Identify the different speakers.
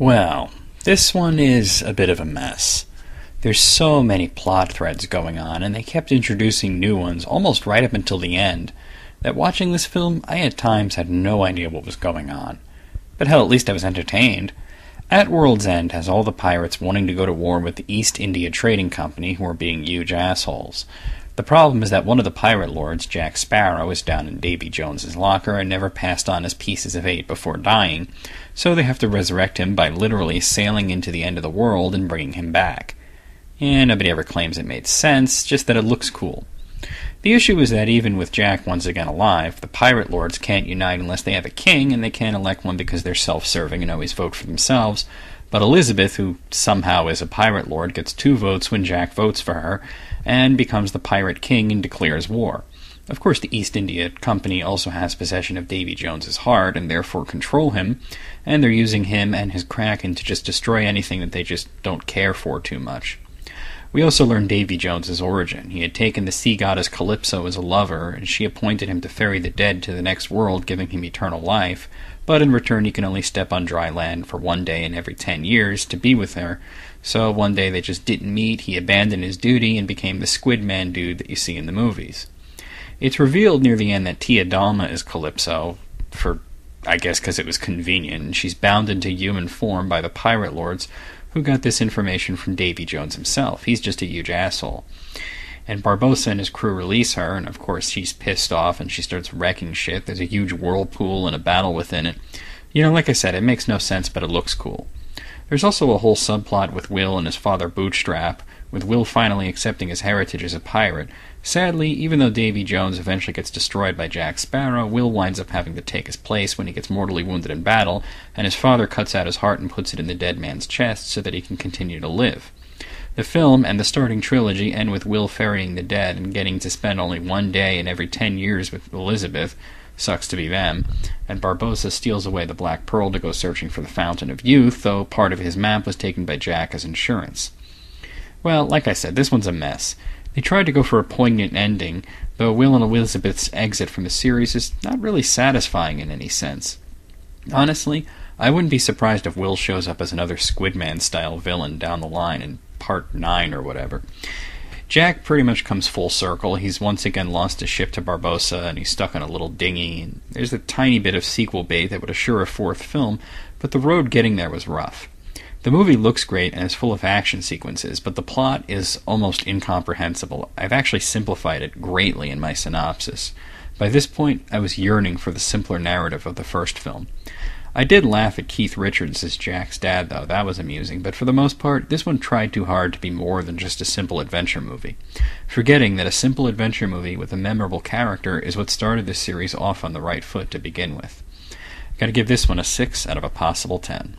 Speaker 1: Well, this one is a bit of a mess. There's so many plot threads going on, and they kept introducing new ones almost right up until the end, that watching this film, I at times had no idea what was going on. But hell, at least I was entertained. At World's End has all the pirates wanting to go to war with the East India Trading Company, who are being huge assholes. The problem is that one of the pirate lords, Jack Sparrow, is down in Davy Jones's locker and never passed on his pieces of eight before dying, so they have to resurrect him by literally sailing into the end of the world and bringing him back. And nobody ever claims it made sense, just that it looks cool. The issue is that even with Jack once again alive, the pirate lords can't unite unless they have a king, and they can't elect one because they're self-serving and always vote for themselves. But Elizabeth, who somehow is a pirate lord, gets 2 votes when Jack votes for her, and becomes the pirate king and declares war. Of course, the East India Company also has possession of Davy Jones's heart, and therefore control him, and they're using him and his kraken to just destroy anything that they just don't care for too much. We also learn Davy Jones's origin. He had taken the sea goddess Calypso as a lover, and she appointed him to ferry the dead to the next world, giving him eternal life, but in return he can only step on dry land for 1 day in every 10 years to be with her. So one day they just didn't meet, he abandoned his duty and became the Squid Man dude that you see in the movies. It's revealed near the end that Tia Dalma is Calypso, I guess because it was convenient, and she's bound into human form by the pirate lords, who got this information from Davy Jones himself. He's just a huge asshole. And Barbossa and his crew release her, and of course she's pissed off and she starts wrecking shit. There's a huge whirlpool and a battle within it. Like I said, it makes no sense, but it looks cool. There's also a whole subplot with Will and his father Bootstrap, with Will finally accepting his heritage as a pirate. Sadly, even though Davy Jones eventually gets destroyed by Jack Sparrow, Will winds up having to take his place when he gets mortally wounded in battle, and his father cuts out his heart and puts it in the dead man's chest so that he can continue to live. The film and the starting trilogy end with Will ferrying the dead and getting to spend only 1 day in every 10 years with Elizabeth, sucks to be them, and Barbossa steals away the Black Pearl to go searching for the Fountain of Youth, though part of his map was taken by Jack as insurance. Well, like I said, this one's a mess. They tried to go for a poignant ending, though Will and Elizabeth's exit from the series is not really satisfying in any sense. Honestly, I wouldn't be surprised if Will shows up as another Squidman-style villain down the line in Part 9 or whatever. Jack pretty much comes full circle. He's once again lost his ship to Barbossa, and he's stuck on a little dinghy. And there's a tiny bit of sequel bait that would assure a 4th film, but the road getting there was rough. The movie looks great and is full of action sequences, but the plot is almost incomprehensible. I've actually simplified it greatly in my synopsis. By this point, I was yearning for the simpler narrative of the first film. I did laugh at Keith Richards as Jack's dad, though. That was amusing, but for the most part, this one tried too hard to be more than just a simple adventure movie, forgetting that a simple adventure movie with a memorable character is what started this series off on the right foot to begin with. Gotta give this one a 6 out of a possible 10.